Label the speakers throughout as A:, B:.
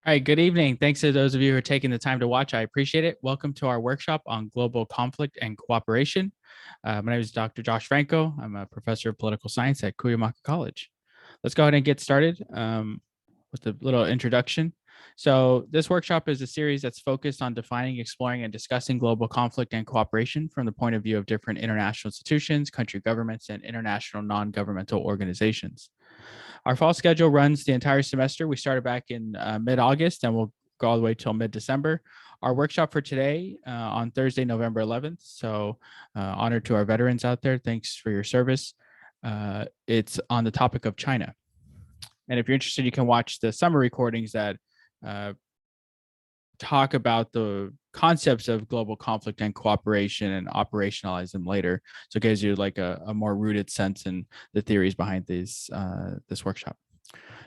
A: All right, good evening. Thanks to those of you who are taking the time to watch. I appreciate it. Welcome to our workshop on global conflict and cooperation. My name is Dr. Josh Franco. I'm a professor of political science at Cuyamaca College. Let's go ahead and get started with a little introduction. So this workshop is a series that's focused on defining, exploring, and discussing global conflict and cooperation from the point of view of different international institutions, country governments, and international non-governmental organizations. Our fall schedule runs the entire semester. We started back in mid-August and we'll go all the way till mid-December. Our workshop for today on Thursday, November 11th. So honor to our veterans out there. Thanks for your service. It's on the topic of China. And if you're interested, you can watch the summer recordings that talk about the concepts of global conflict and cooperation and operationalize them later. So it gives you like a more rooted sense in the theories behind this workshop.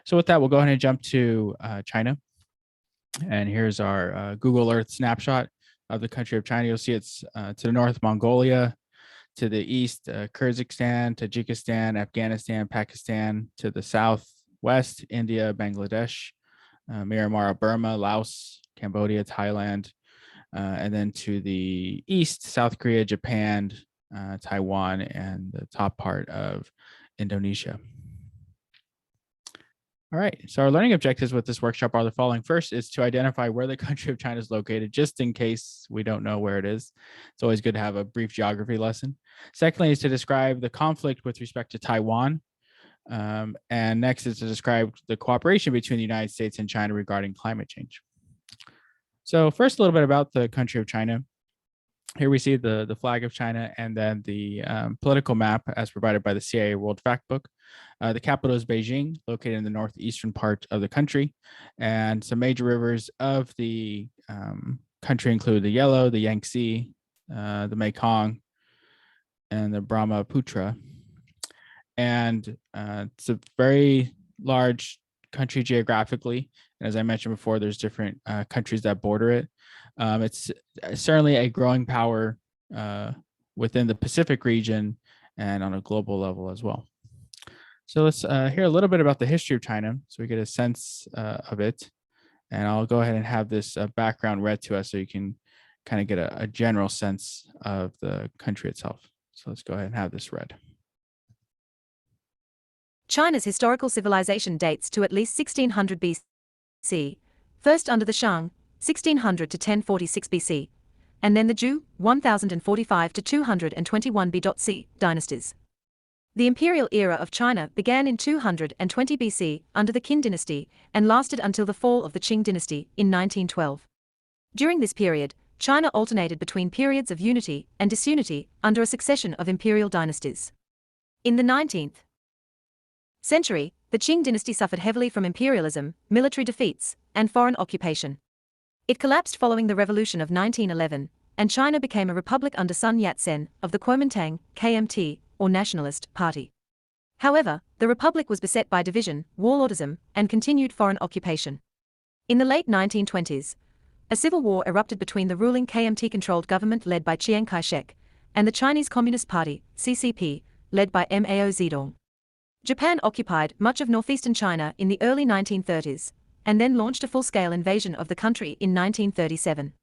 A: So with that, we'll go ahead and jump to China. And here's our Google Earth snapshot of the country of China. You'll see it's to the north, Mongolia, to the east, Kyrgyzstan, Tajikistan, Afghanistan, Pakistan, to the southwest, India, Bangladesh, Myanmar, Burma, Laos, Cambodia, Thailand, and then to the east, South Korea, Japan, Taiwan, and the top part of Indonesia. All right, so our learning objectives with this workshop are the following. First is to identify where the country of China is located, just in case we don't know where it is. It's always good to have a brief geography lesson. Secondly is to describe the conflict with respect to Taiwan. And next is to describe the cooperation between the United States and China regarding climate change. So first, a little bit about the country of China. Here we see the flag of China and then the political map as provided by the CIA World Factbook. The capital is Beijing, located in the northeastern part of the country. And some major rivers of the country include the Yellow, the Yangtze, the Mekong, and the Brahmaputra. And it's a very large country geographically. And as I mentioned before, there's different countries that border it. It's certainly a growing power within the Pacific region and on a global level as well. So let's hear a little bit about the history of China so we get a sense of it. And I'll go ahead and have this background read to us so you can kind of get a general sense of the country itself. So let's go ahead and have this read.
B: China's historical civilization dates to at least 1600 BC, first under the Shang, 1600 to 1046 BC, and then the Zhou, 1045 to 221 BC dynasties. The imperial era of China began in 220 BC under the Qin dynasty and lasted until the fall of the Qing dynasty in 1912. During this period, China alternated between periods of unity and disunity under a succession of imperial dynasties. In the 19th century, the Qing dynasty suffered heavily from imperialism, military defeats, and foreign occupation. It collapsed following the Revolution of 1911, and China became a republic under Sun Yat-sen of the Kuomintang, KMT, or Nationalist Party. However, the republic was beset by division, warlordism, and continued foreign occupation. In the late 1920s, a civil war erupted between the ruling KMT-controlled government led by Chiang Kai-shek and the Chinese Communist Party, CCP, led by Mao Zedong. Japan occupied much of northeastern China in the early 1930s, and then launched a full-scale invasion of the country in 1937.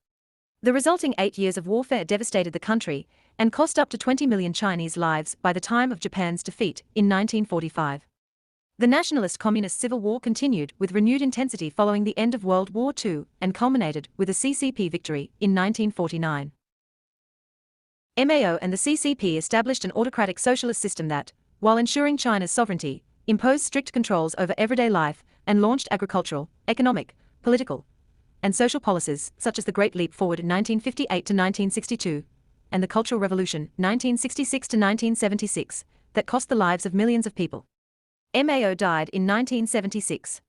B: The resulting 8 years of warfare devastated the country and cost up to 20 million Chinese lives by the time of Japan's defeat in 1945. The nationalist communist civil war continued with renewed intensity following the end of World War II and culminated with a CCP victory in 1949. Mao and the CCP established an autocratic socialist system that, while ensuring China's sovereignty, imposed strict controls over everyday life and launched agricultural, economic, political, and social policies such as the Great Leap Forward in 1958 to 1962 and the Cultural Revolution 1966 to 1976 that cost the lives of millions of people. Mao died in 1976.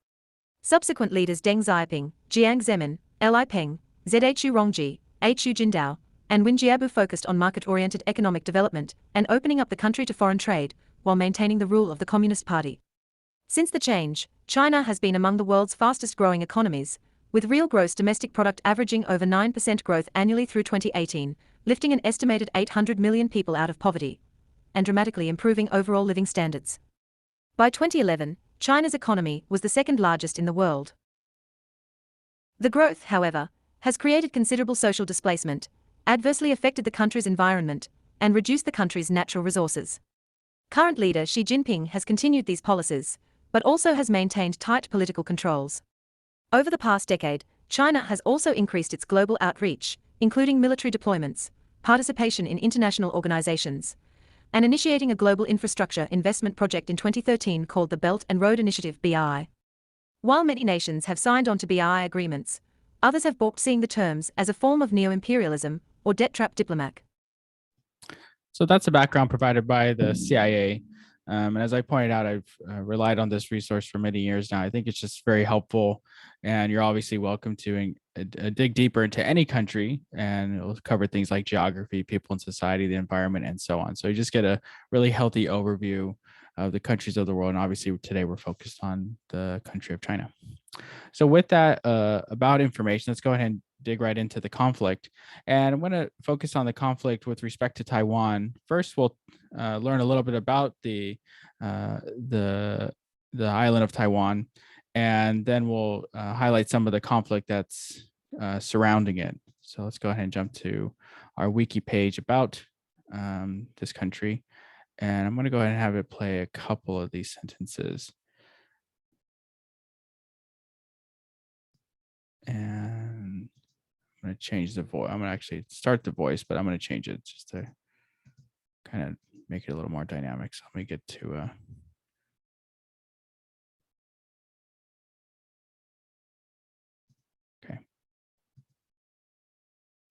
B: Subsequent leaders Deng Xiaoping, Jiang Zemin, Li Peng, Zhu Rongji, Hu Jintao, and Wen Jiabao focused on market-oriented economic development and opening up the country to foreign trade, while maintaining the rule of the Communist Party. Since the change, China has been among the world's fastest-growing economies, with real gross domestic product averaging over 9% growth annually through 2018, lifting an estimated 800 million people out of poverty, and dramatically improving overall living standards. By 2011, China's economy was the second largest in the world. The growth, however, has created considerable social displacement, adversely affected the country's environment, and reduced the country's natural resources. Current leader Xi Jinping has continued these policies, but also has maintained tight political controls. Over the past decade, China has also increased its global outreach, including military deployments, participation in international organizations, and initiating a global infrastructure investment project in 2013 called the Belt and Road Initiative (BRI). While many nations have signed on to BRI agreements, others have balked, seeing the terms as a form of neo-imperialism or debt-trap diplomacy.
A: So that's the background provided by the CIA. And as I pointed out, I've relied on this resource for many years now. I think it's just very helpful, and you're obviously welcome to dig deeper into any country, and it'll cover things like geography, people and society, the environment, and so on. So you just get a really healthy overview of the countries of the world. And obviously today we're focused on the country of China. So with that about information, let's go ahead and dig right into the conflict. And I'm going to focus on the conflict with respect to Taiwan. First, we'll learn a little bit about the island of Taiwan, and then we'll highlight some of the conflict that's surrounding it. So let's go ahead and jump to our wiki page about this country. And I'm going to go ahead and have it play a couple of these sentences. And I'm going to change the voice. I'm going to actually start the voice, but I'm going to change it just to kind of make it a little more dynamic. So let me get to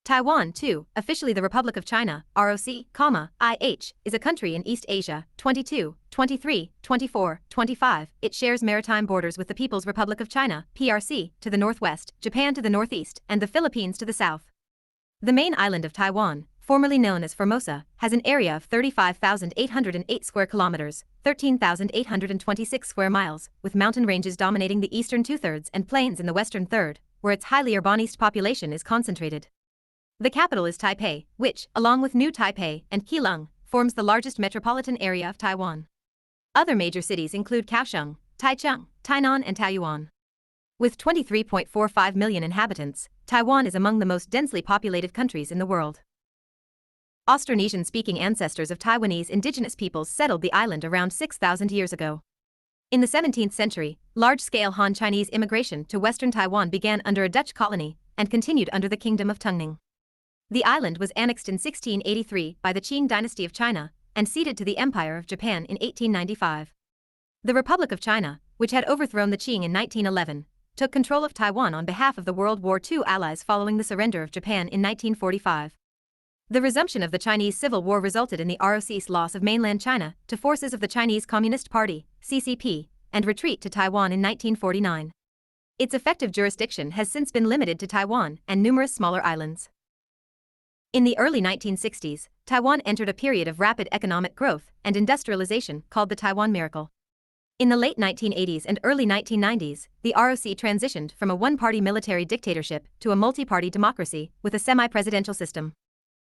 B: Taiwan, too, officially the Republic of China, ROC, IH, is a country in East Asia, 22, 23, 24, 25. It shares maritime borders with the People's Republic of China, PRC, to the northwest, Japan to the northeast, and the Philippines to the south. The main island of Taiwan, formerly known as Formosa, has an area of 35,808 square kilometers, 13,826 square miles, with mountain ranges dominating the eastern two-thirds and plains in the western third, where its highly urbanized population is concentrated. The capital is Taipei, which, along with New Taipei and Keelung, forms the largest metropolitan area of Taiwan. Other major cities include Kaohsiung, Taichung, Tainan, and Taoyuan. With 23.45 million inhabitants, Taiwan is among the most densely populated countries in the world. Austronesian-speaking ancestors of Taiwanese indigenous peoples settled the island around 6,000 years ago. In the 17th century, large-scale Han Chinese immigration to western Taiwan began under a Dutch colony and continued under the Kingdom of Tungning. The island was annexed in 1683 by the Qing dynasty of China and ceded to the Empire of Japan in 1895. The Republic of China, which had overthrown the Qing in 1911, took control of Taiwan on behalf of the World War II allies following the surrender of Japan in 1945. The resumption of the Chinese Civil War resulted in the ROC's loss of mainland China to forces of the Chinese Communist Party, CCP, and retreat to Taiwan in 1949. Its effective jurisdiction has since been limited to Taiwan and numerous smaller islands. In the early 1960s, Taiwan entered a period of rapid economic growth and industrialization called the Taiwan Miracle. In the late 1980s and early 1990s, the ROC transitioned from a one-party military dictatorship to a multi-party democracy with a semi-presidential system.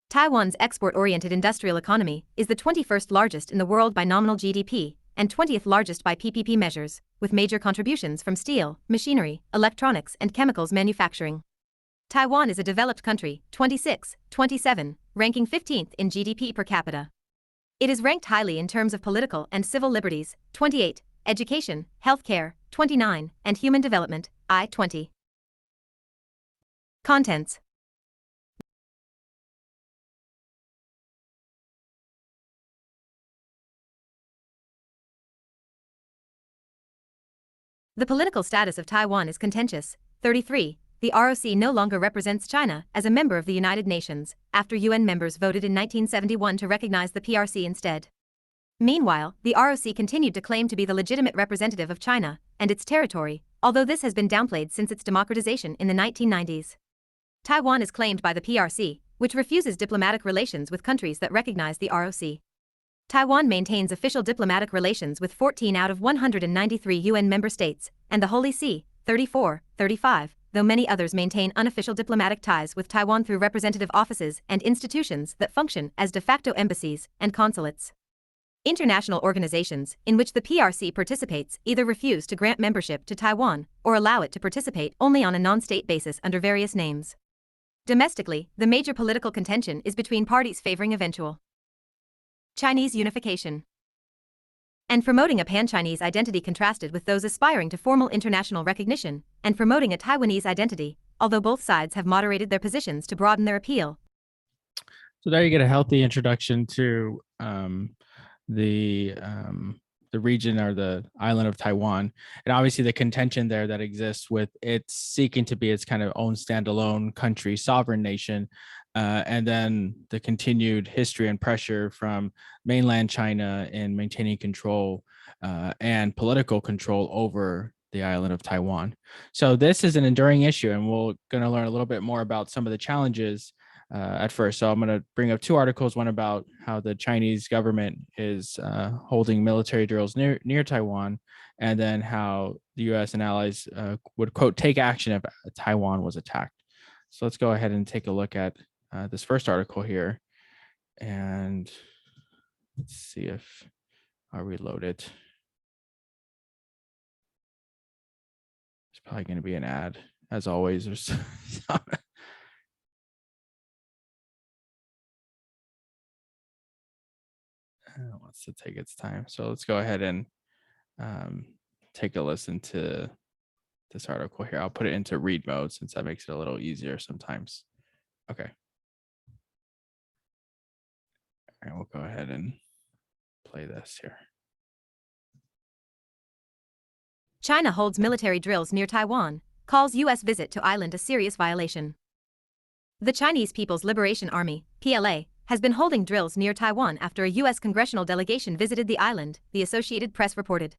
B: Taiwan's export-oriented industrial economy is the 21st largest in the world by nominal GDP and 20th largest by PPP measures, with major contributions from steel, machinery, electronics, and chemicals manufacturing. Taiwan is a developed country, 27, ranking 15th in GDP per capita. It is ranked highly in terms of political and civil liberties, 28, education, healthcare, 29, and human development, I-20. Contents. The political status of Taiwan is contentious. 33. The ROC no longer represents China as a member of the United Nations, after UN members voted in 1971 to recognize the PRC instead. Meanwhile, the ROC continued to claim to be the legitimate representative of China and its territory, although this has been downplayed since its democratization in the 1990s. Taiwan is claimed by the PRC, which refuses diplomatic relations with countries that recognize the ROC. Taiwan maintains official diplomatic relations with 14 out of 193 UN member states, and the Holy See, 34, 35, though many others maintain unofficial diplomatic ties with Taiwan through representative offices and institutions that function as de facto embassies and consulates. International organizations in which the PRC participates either refuse to grant membership to Taiwan or allow it to participate only on a non-state basis under various names. Domestically, the major political contention is between parties favoring eventual Chinese unification and promoting a pan-Chinese identity contrasted with those aspiring to formal international recognition and promoting a Taiwanese identity, although both sides have moderated their positions to broaden their appeal.
A: So there you get a healthy introduction to the region or the island of Taiwan, and obviously the contention there that exists with it seeking to be its kind of own standalone country, sovereign nation, and then the continued history and pressure from mainland China in maintaining control and political control over the island of Taiwan. So this is an enduring issue, and we're going to learn a little bit more about some of the challenges at first. So I'm going to bring up two articles, one about how the Chinese government is holding military drills near Taiwan, and then how the U.S. and allies would, quote, take action if Taiwan was attacked. So let's go ahead and take a look at this first article here, and let's see if I'll reload it. It's probably going to be an ad, as always. There's wants to take its time. So let's go ahead and take a listen to this article here. I'll put it into read mode since that makes it a little easier sometimes. Okay. And we'll go ahead and play this here.
B: China holds military drills near Taiwan, calls U.S. visit to island a serious violation. The Chinese People's Liberation Army, PLA, has been holding drills near Taiwan after a U.S. congressional delegation visited the island, the Associated Press reported.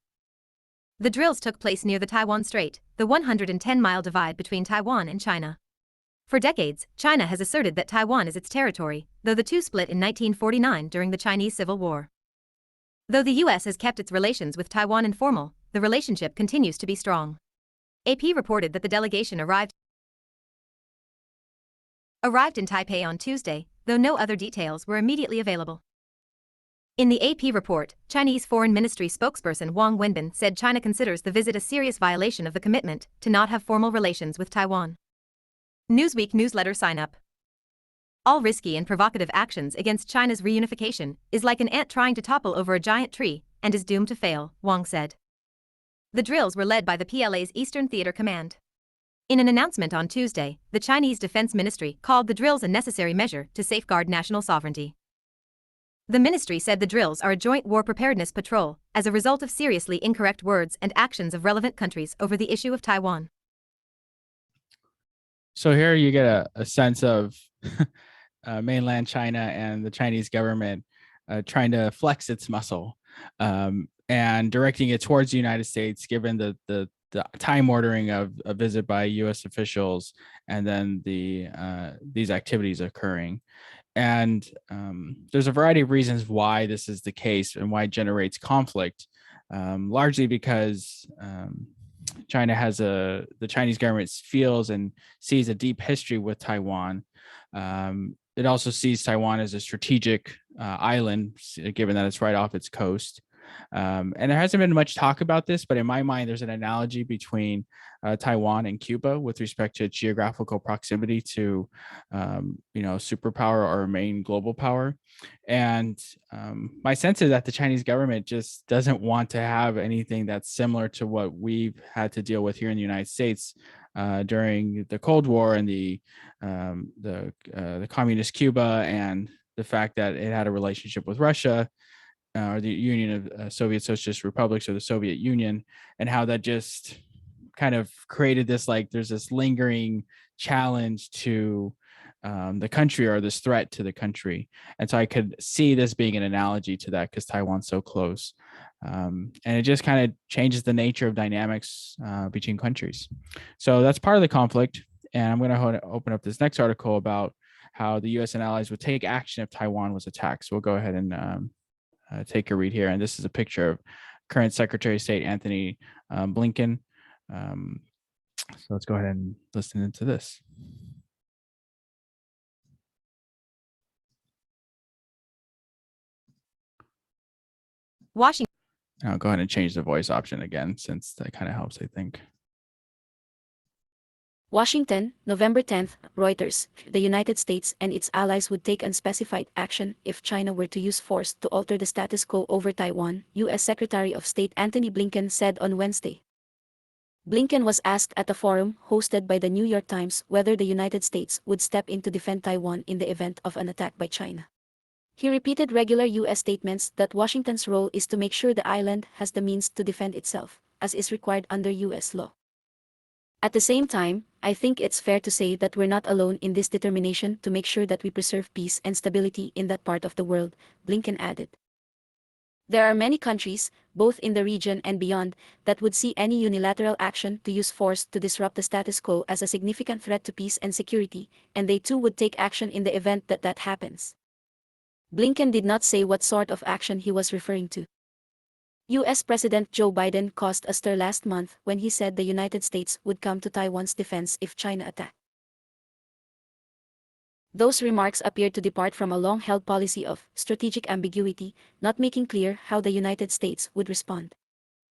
B: The drills took place near the Taiwan Strait, the 110-mile divide between Taiwan and China. For decades, China has asserted that Taiwan is its territory, though the two split in 1949 during the Chinese Civil War. Though the U.S. has kept its relations with Taiwan informal, the relationship continues to be strong. AP reported that the delegation arrived in Taipei on Tuesday, though no other details were immediately available. In the AP report, Chinese Foreign Ministry spokesperson Wang Wenbin said China considers the visit a serious violation of the commitment to not have formal relations with Taiwan. Newsweek newsletter sign-up. All risky and provocative actions against China's reunification is like an ant trying to topple over a giant tree and is doomed to fail, Wang said. The drills were led by the PLA's Eastern Theater Command. In an announcement on Tuesday, the Chinese Defense Ministry called the drills a necessary measure to safeguard national sovereignty. The ministry said the drills are a joint war preparedness patrol as a result of seriously incorrect words and actions of relevant countries over the issue of Taiwan.
A: So here you get a sense of mainland China and the Chinese government trying to flex its muscle and directing it towards the United States, given the time ordering of a visit by U.S. officials and then these activities occurring. And there's a variety of reasons why this is the case and why it generates conflict, largely because China has the Chinese government feels and sees a deep history with Taiwan. It also sees Taiwan as a strategic island, given that it's right off its coast. And there hasn't been much talk about this, but in my mind, there's an analogy between Taiwan and Cuba with respect to geographical proximity to, superpower or main global power. And my sense is that the Chinese government just doesn't want to have anything that's similar to what we've had to deal with here in the United States during the Cold War and the communist Cuba, and the fact that it had a relationship with Russia. Or the Union of Soviet Socialist Republics, or the Soviet Union, and how that just kind of created this, there's this lingering challenge to the country, or this threat to the country. And so I could see this being an analogy to that because Taiwan's so close. And it just kind of changes the nature of dynamics between countries. So that's part of the conflict. And I'm going to open up this next article about how the U.S. and allies would take action if Taiwan was attacked. So we'll go ahead and take a read here. And this is a picture of current Secretary of State Anthony Blinken. So let's go ahead and listen into this.
B: Washington.
A: I'll go ahead and change the voice option again, since that kind of helps, I think.
C: Washington, November 10th, Reuters. The United States and its allies would take unspecified action if China were to use force to alter the status quo over Taiwan, U.S. Secretary of State Antony Blinken said on Wednesday. Blinken was asked at a forum hosted by the New York Times whether the United States would step in to defend Taiwan in the event of an attack by China. He repeated regular U.S. statements that Washington's role is to make sure the island has the means to defend itself, as is required under U.S. law. At the same time, I think it's fair to say that we're not alone in this determination to make sure that we preserve peace and stability in that part of the world, Blinken added. There are many countries, both in the region and beyond, that would see any unilateral action to use force to disrupt the status quo as a significant threat to peace and security, and they too would take action in the event that that happens. Blinken did not say what sort of action he was referring to. U.S. President Joe Biden caused a stir last month when he said the United States would come to Taiwan's defense if China attacked. Those remarks appeared to depart from a long-held policy of strategic ambiguity, not making clear how the United States would respond.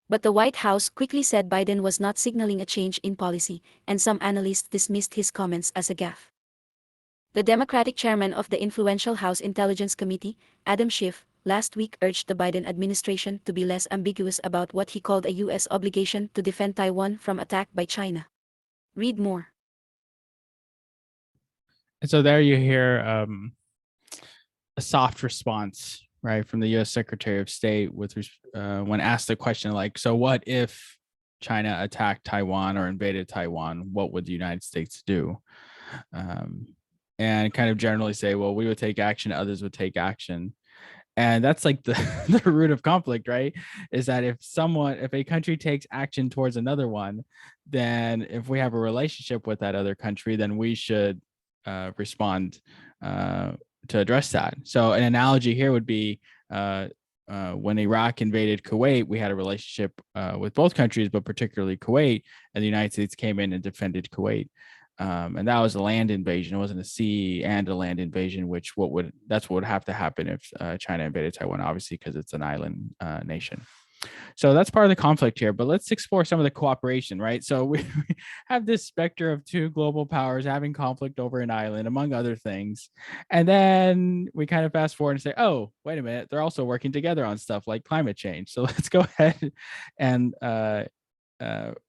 C: But the White House quickly said Biden was not signaling a change in policy, and some analysts dismissed his comments as a gaffe. The Democratic chairman of the influential House Intelligence Committee, Adam Schiff, last week urged the Biden administration to be less ambiguous about what he called a U.S. obligation to defend Taiwan from attack by China. Read more.
A: And so there you hear a soft response, right, from the U.S. Secretary of State when asked the question like, so what if China attacked Taiwan or invaded Taiwan? What would the United States do? And kind of generally say, well, we would take action, others would take action. And that's like the root of conflict, right? Is that if a country takes action towards another one, then if we have a relationship with that other country, then we should respond to address that. So an analogy here would be when Iraq invaded Kuwait, we had a relationship with both countries, but particularly Kuwait, and the United States came in and defended Kuwait. And that was a land invasion. It wasn't a sea and a land invasion, that's what would have to happen if China invaded Taiwan, obviously, because it's an island nation. So that's part of the conflict here. But let's explore some of the cooperation, right? So we have this specter of two global powers having conflict over an island, among other things. And then we kind of fast forward and say, oh, wait a minute, they're also working together on stuff like climate change. So let's go ahead and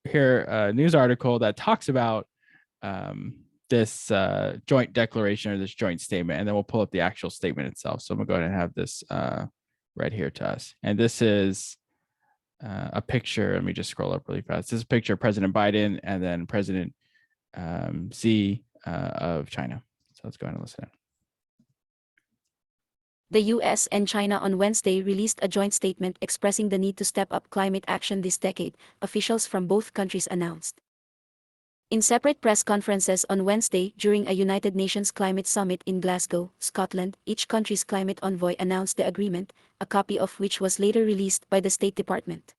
A: hear a news article that talks about this joint declaration or this joint statement, and then we'll pull up the actual statement itself. So I'm gonna go ahead and have this read here to us. And this is a picture. Let me just scroll up really fast. This is a picture of President Biden and then President Xi of China. So let's go ahead and listen.
C: The U.S. and China on Wednesday released a joint statement expressing the need to step up climate action this decade, officials from both countries announced. In separate press conferences on Wednesday during a United Nations Climate Summit in Glasgow, Scotland, each country's climate envoy announced the agreement, a copy of which was later released by the State Department.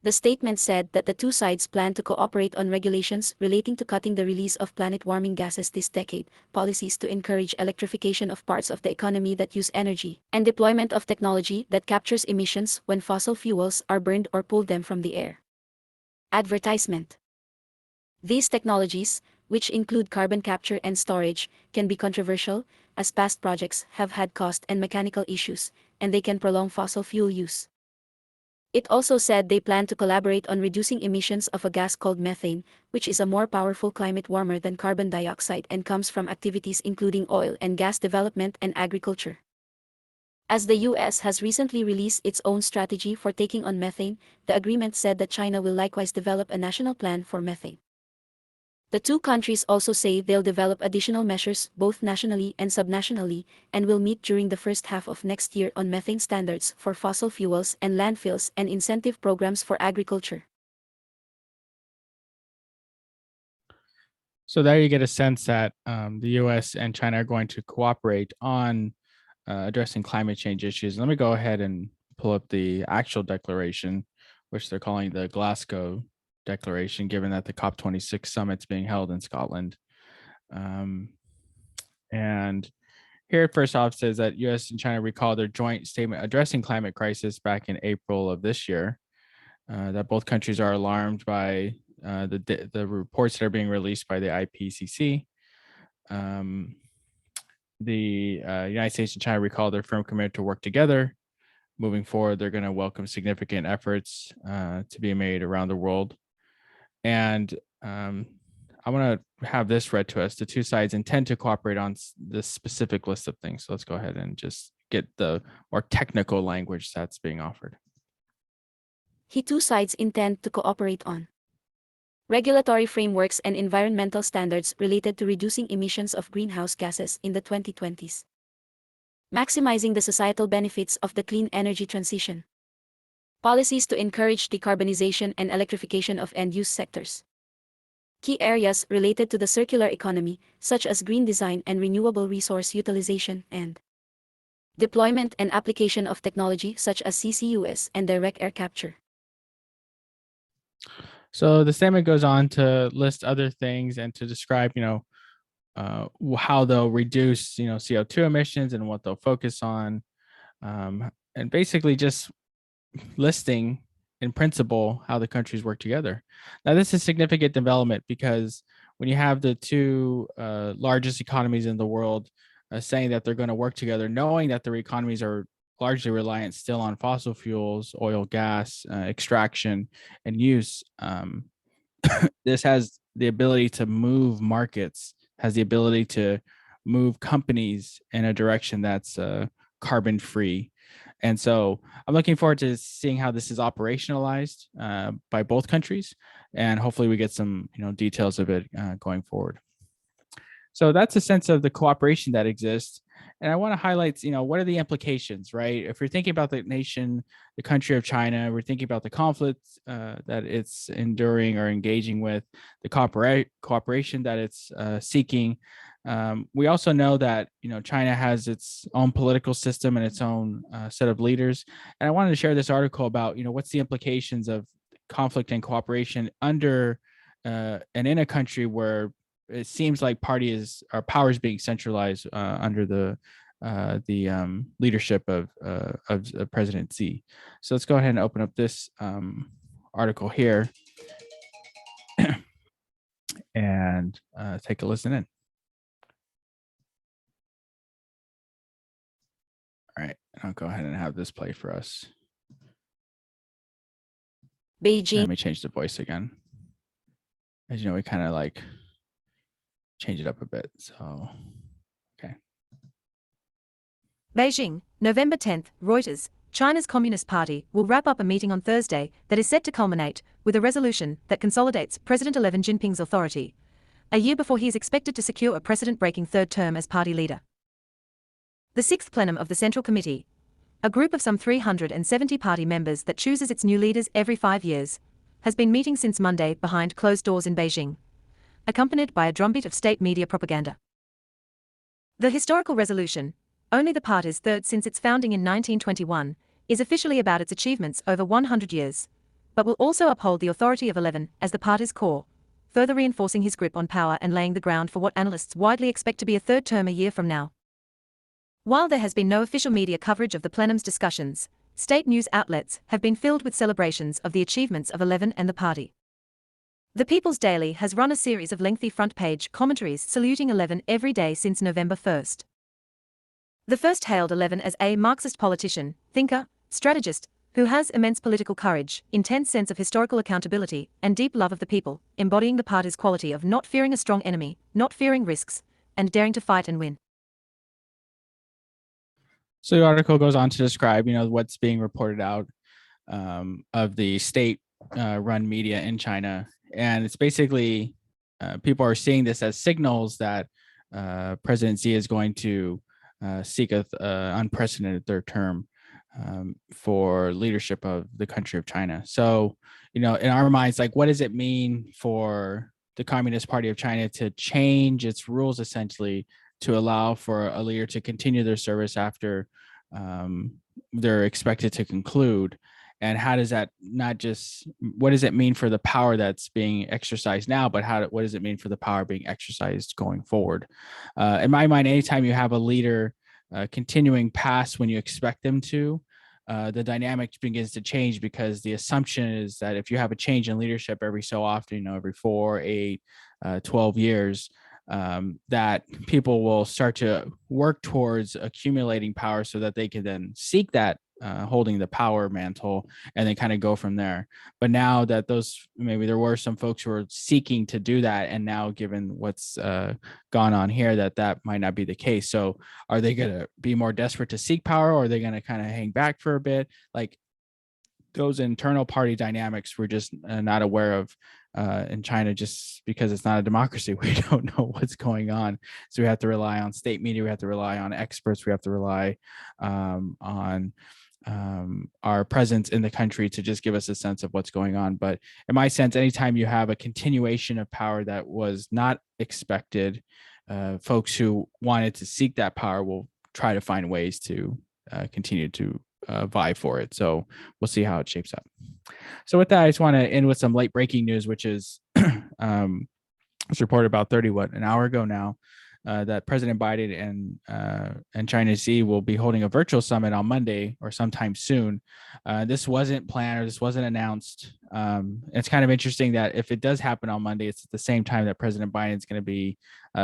C: The statement said that the two sides plan to cooperate on regulations relating to cutting the release of planet-warming gases this decade, policies to encourage electrification of parts of the economy that use energy, and deployment of technology that captures emissions when fossil fuels are burned or pull them from the air. Advertisement. These technologies, which include carbon capture and storage, can be controversial, as past projects have had cost and mechanical issues, and they can prolong fossil fuel use. It also said they plan to collaborate on reducing emissions of a gas called methane, which is a more powerful climate warmer than carbon dioxide and comes from activities including oil and gas development and agriculture. As the U.S. has recently released its own strategy for taking on methane, the agreement said that China will likewise develop a national plan for methane. The two countries also say they'll develop additional measures both nationally and subnationally, and will meet during the first half of next year on methane standards for fossil fuels and landfills and incentive programs for agriculture.
A: So there you get a sense that the U.S. and China are going to cooperate on addressing climate change issues. Let me go ahead and pull up the actual declaration, which they're calling the Glasgow Declaration, given that the COP26 summit's being held in Scotland. And Here, first off, says that U.S. and China recalled their joint statement addressing climate crisis back in April of this year. That both countries are alarmed by the reports that are being released by the IPCC. The United States and China recalled their firm commitment to work together. Moving forward, they're going to welcome significant efforts to be made around the world. And I want to have this read to us. The two sides intend to cooperate on this specific list of things. So let's go ahead and just get the more technical language that's being offered.
C: The two sides intend to cooperate on regulatory frameworks and environmental standards related to reducing emissions of greenhouse gases in the 2020s, maximizing the societal benefits of the clean energy transition, policies to encourage decarbonization and electrification of end-use sectors, key areas related to the circular economy, such as green design and renewable resource utilization, and deployment and application of technology such as CCUS and direct air capture.
A: So the statement goes on to list other things and to describe, how they'll reduce, CO2 emissions and what they'll focus on, and basically just listing in principle how the countries work together. Now, this is significant development because when you have the two largest economies in the world saying that they're going to work together, knowing that their economies are largely reliant still on fossil fuels, oil, gas, extraction, and use, this has the ability to move markets, has the ability to move companies in a direction that's carbon free. And so I'm looking forward to seeing how this is operationalized by both countries, and hopefully we get some details of it going forward. So that's a sense of the cooperation that exists. And I want to highlight, what are the implications, right? If we're thinking about the nation, the country of China, we're thinking about the conflict that it's enduring or engaging with, the cooperation that it's seeking. We also know that, China has its own political system and its own set of leaders. And I wanted to share this article about, what's the implications of conflict and cooperation under and in a country where it seems like power is being centralized under the leadership of President Xi. So let's go ahead and open up this article here and take a listen in. All right, I'll go ahead and have this play for us.
C: Beijing.
A: Let me change the voice again. As you know, we kind of change it up a bit. So, okay.
B: Beijing, November 10th, Reuters. China's Communist Party will wrap up a meeting on Thursday that is set to culminate with a resolution that consolidates President Xi Jinping's authority, a year before he is expected to secure a precedent-breaking third term as party leader. The sixth plenum of the Central Committee, a group of some 370 party members that chooses its new leaders every 5 years, has been meeting since Monday behind closed doors in Beijing, accompanied by a drumbeat of state media propaganda. The historical resolution, only the party's third since its founding in 1921, is officially about its achievements over 100 years, but will also uphold the authority of Xi as the party's core, further reinforcing his grip on power and laying the ground for what analysts widely expect to be a third term a year from now. While there has been no official media coverage of the plenum's discussions, state news outlets have been filled with celebrations of the achievements of Xi and the party. The People's Daily has run a series of lengthy front-page commentaries saluting Xi every day since November 1st. The first hailed Xi as a Marxist politician, thinker, strategist, who has immense political courage, intense sense of historical accountability, and deep love of the people, embodying the party's quality of not fearing a strong enemy, not fearing risks, and daring to fight and win.
A: So the article goes on to describe, what's being reported out of the state-run media in China. And it's basically people are seeing this as signals that President Xi is going to seek an unprecedented third term for leadership of the country of China. So, in our minds, what does it mean for the Communist Party of China to change its rules essentially to allow for a leader to continue their service after they're expected to conclude? And how does that what does it mean for the power that's being exercised now, but what does it mean for the power being exercised going forward? In my mind, anytime you have a leader continuing past when you expect them to, the dynamic begins to change, because the assumption is that if you have a change in leadership every so often, every 4, 8, 12 years, that people will start to work towards accumulating power so that they can then seek that holding the power mantle and then kind of go from there. But now that maybe there were some folks who are seeking to do that, and now given what's gone on here, that might not be the case. So are they going to be more desperate to seek power, or are they going to kind of hang back for a bit? Like, those internal party dynamics we're just not aware of in China, just because it's not a democracy. We don't know what's going on. So we have to rely on state media. We have to rely on experts. We have to rely on our presence in the country to just give us a sense of what's going on. But in my sense, anytime you have a continuation of power that was not expected, folks who wanted to seek that power will try to find ways to continue to vie for it. So we'll see how it shapes up. So with that, I just want to end with some late breaking news, which is was reported about an hour ago now, that President Biden and China Xi will be holding a virtual summit on Monday or sometime soon. This wasn't planned, or this wasn't announced. It's kind of interesting that if it does happen on Monday, it's at the same time that President Biden is going to be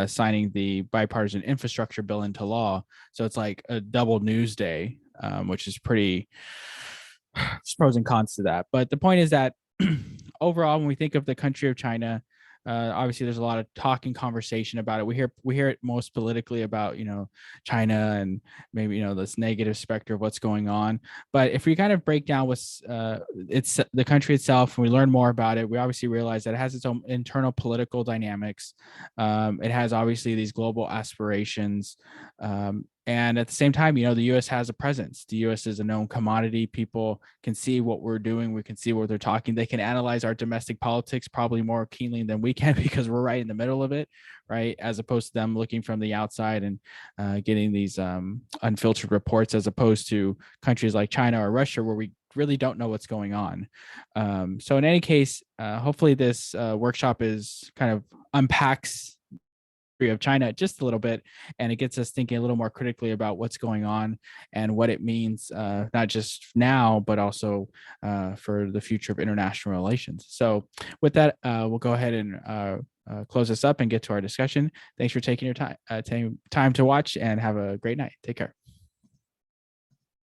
A: signing the bipartisan infrastructure bill into law. So it's like a double news day, which is pretty. There's pros and cons to that. But the point is that overall, when we think of the country of China, obviously there's a lot of talk and conversation about it. We hear it most politically about China and maybe this negative specter of what's going on. But if we kind of break down what's it's the country itself, and we learn more about it, we obviously realize that it has its own internal political dynamics. It has obviously these global aspirations. And at the same time, the U.S. has a presence. The U.S. is a known commodity. People can see what we're doing. We can see what they're talking. They can analyze our domestic politics probably more keenly than we can, because we're right in the middle of it, right? As opposed to them looking from the outside and getting these unfiltered reports, as opposed to countries like China or Russia, where we really don't know what's going on. So in any case, hopefully this workshop is kind of unpacks of China just a little bit, and it gets us thinking a little more critically about what's going on and what it means, not just now, but also for the future of international relations. So with that, we'll go ahead and close this up and get to our discussion. Thanks for taking your time to watch, and have a great night. Take care.